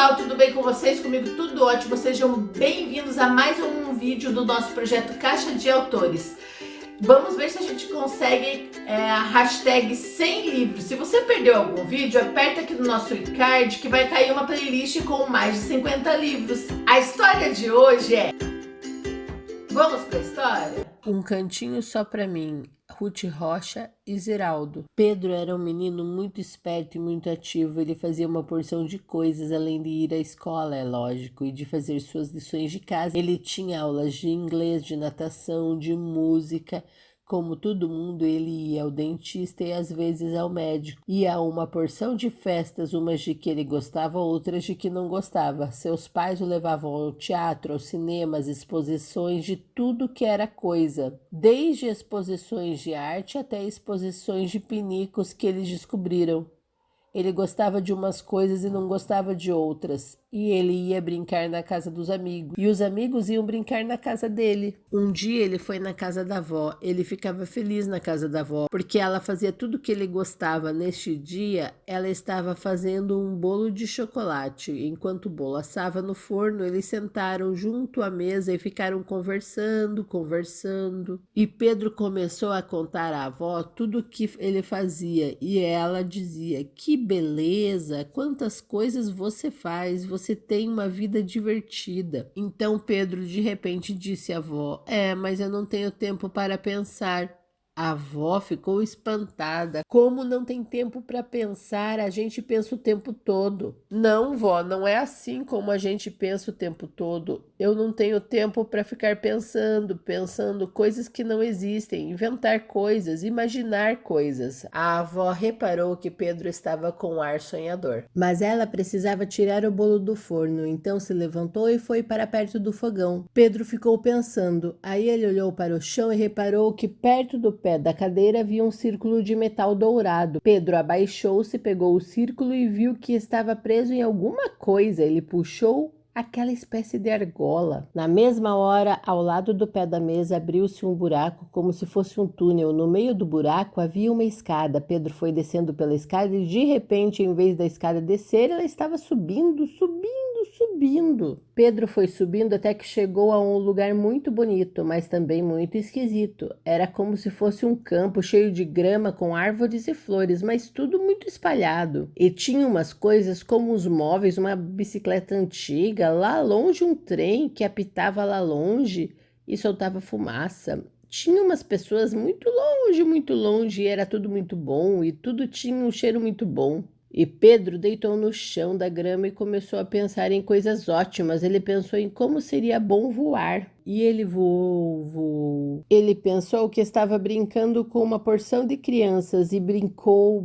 pessoal, tudo bem com vocês? Comigo tudo ótimo. Sejam bem-vindos a mais um vídeo do nosso projeto Caixa de Autores. Vamos ver se a gente consegue a hashtag 100 livros. Se você perdeu algum vídeo, aperta aqui no nosso card que vai cair uma playlist com mais de 50 livros. A história de hoje é... Vamos para a história? Um cantinho só para mim, Ruth Rocha e Ziraldo. Pedro era um menino muito esperto e muito ativo. Ele fazia uma porção de coisas, além de ir à escola, é lógico, e de fazer suas lições de casa. Ele tinha aulas de inglês, de natação, de música. Como todo mundo, ele ia ao dentista e às vezes ao médico. Ia a uma porção de festas, umas de que ele gostava, outras de que não gostava. Seus pais o levavam ao teatro, ao cinema, às exposições de tudo que era coisa. Desde exposições de arte até exposições de pinicos que eles descobriram. Ele gostava de umas coisas e não gostava de outras. E ele ia brincar na casa dos amigos. E os amigos iam brincar na casa dele. Um dia ele foi na casa da avó. Ele ficava feliz na casa da avó, porque ela fazia tudo o que ele gostava. Neste dia, ela estava fazendo um bolo de chocolate. Enquanto o bolo assava no forno, eles sentaram junto à mesa e ficaram conversando. E Pedro começou a contar à avó tudo o que ele fazia. E ela dizia: "Que beleza! Quantas coisas você faz! Você tem uma vida divertida." Então Pedro de repente disse à avó: "Mas eu não tenho tempo para pensar." A avó ficou espantada. "Como não tem tempo para pensar? A gente pensa o tempo todo." "Não, vó, não é assim como a gente pensa o tempo todo. Eu não tenho tempo para ficar pensando coisas que não existem, inventar coisas, imaginar coisas." A avó reparou que Pedro estava com um ar sonhador. Mas ela precisava tirar o bolo do forno, então se levantou e foi para perto do fogão. Pedro ficou pensando. Aí ele olhou para o chão e reparou que perto do pé da cadeira havia um círculo de metal dourado. Pedro abaixou-se, pegou o círculo e viu que estava preso em alguma coisa. Ele puxou aquela espécie de argola. Na mesma hora, ao lado do pé da mesa, abriu-se um buraco, como se fosse um túnel. No meio do buraco havia uma escada. Pedro foi descendo pela escada e, de repente, em vez da escada descer, ela estava subindo. Pedro foi subindo até que chegou a um lugar muito bonito, mas também muito esquisito. Era como se fosse um campo cheio de grama com árvores e flores, mas tudo muito espalhado. E tinha umas coisas como os móveis, uma bicicleta antiga, lá longe um trem que apitava lá longe e soltava fumaça. Tinha umas pessoas muito longe, e era tudo muito bom, e tudo tinha um cheiro muito bom. E Pedro deitou no chão da grama e começou a pensar em coisas ótimas. Ele pensou em como seria bom voar. E ele voou. Ele pensou que estava brincando com uma porção de crianças e brincou.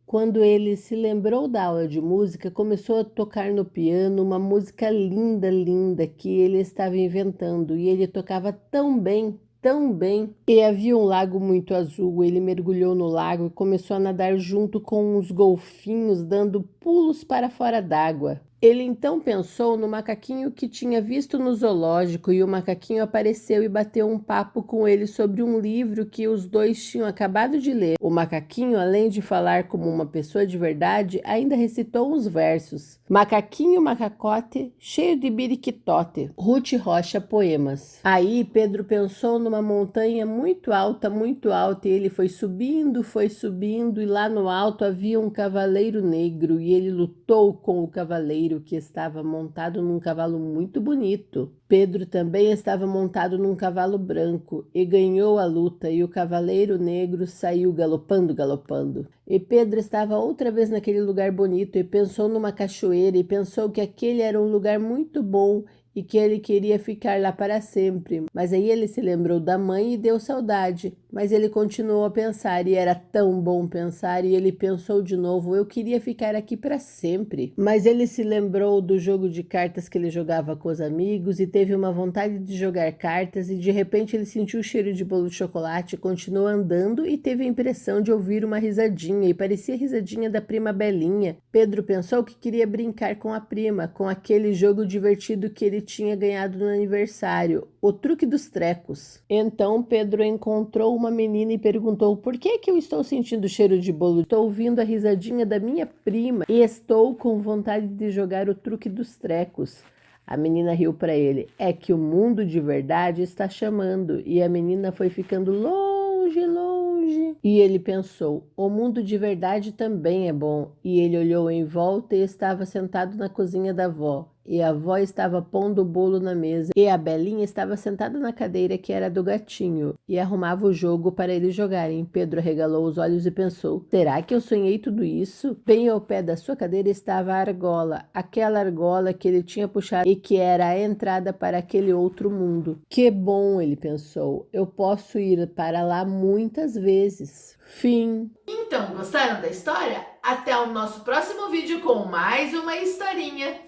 Quando ele se lembrou da aula de música, começou a tocar no piano uma música linda que ele estava inventando. E ele tocava tão bem. E havia um lago muito azul. Ele mergulhou no lago e começou a nadar junto com uns golfinhos, dando pulos para fora d'água. Ele então pensou no macaquinho que tinha visto no zoológico, e o macaquinho apareceu e bateu um papo com ele sobre um livro que os dois tinham acabado de ler. O macaquinho, além de falar como uma pessoa de verdade, ainda recitou uns versos. Macaquinho, macacote, cheio de biriquitote. Ruth Rocha Poemas. Aí Pedro pensou numa montanha muito alta, e ele foi subindo, e lá no alto havia um cavaleiro negro, e ele lutou com o cavaleiro, que estava montado num cavalo muito bonito. Pedro também estava montado num cavalo branco e ganhou a luta, e o cavaleiro negro saiu galopando. E Pedro estava outra vez naquele lugar bonito e pensou numa cachoeira e pensou que aquele era um lugar muito bom e que ele queria ficar lá para sempre. Mas aí ele se lembrou da mãe e deu saudade. Mas ele continuou a pensar, e era tão bom pensar, e ele pensou de novo: eu queria ficar aqui para sempre. Mas ele se lembrou do jogo de cartas que ele jogava com os amigos e teve uma vontade de jogar cartas, e de repente ele sentiu o cheiro de bolo de chocolate, continuou andando e teve a impressão de ouvir uma risadinha, e parecia a risadinha da prima Belinha. Pedro pensou que queria brincar com a prima, com aquele jogo divertido que ele ele tinha ganhado no aniversário, o truque dos trecos. Então Pedro encontrou uma menina e perguntou: por que eu estou sentindo cheiro de bolo? Estou ouvindo a risadinha da minha prima e estou com vontade de jogar o truque dos trecos. A menina riu para ele: é que o mundo de verdade está chamando. E a menina foi ficando longe, longe. E ele pensou: o mundo de verdade também é bom. E ele olhou em volta e estava sentado na cozinha da avó. E a avó estava pondo o bolo na mesa. E a Belinha estava sentada na cadeira que era do gatinho. E arrumava o jogo para eles jogarem. Pedro arregalou os olhos e pensou: será que eu sonhei tudo isso? Bem ao pé da sua cadeira estava a argola. Aquela argola que ele tinha puxado e que era a entrada para aquele outro mundo. Que bom, ele pensou. Eu posso ir para lá muitas vezes. Fim. Então, gostaram da história? Até o nosso próximo vídeo com mais uma historinha.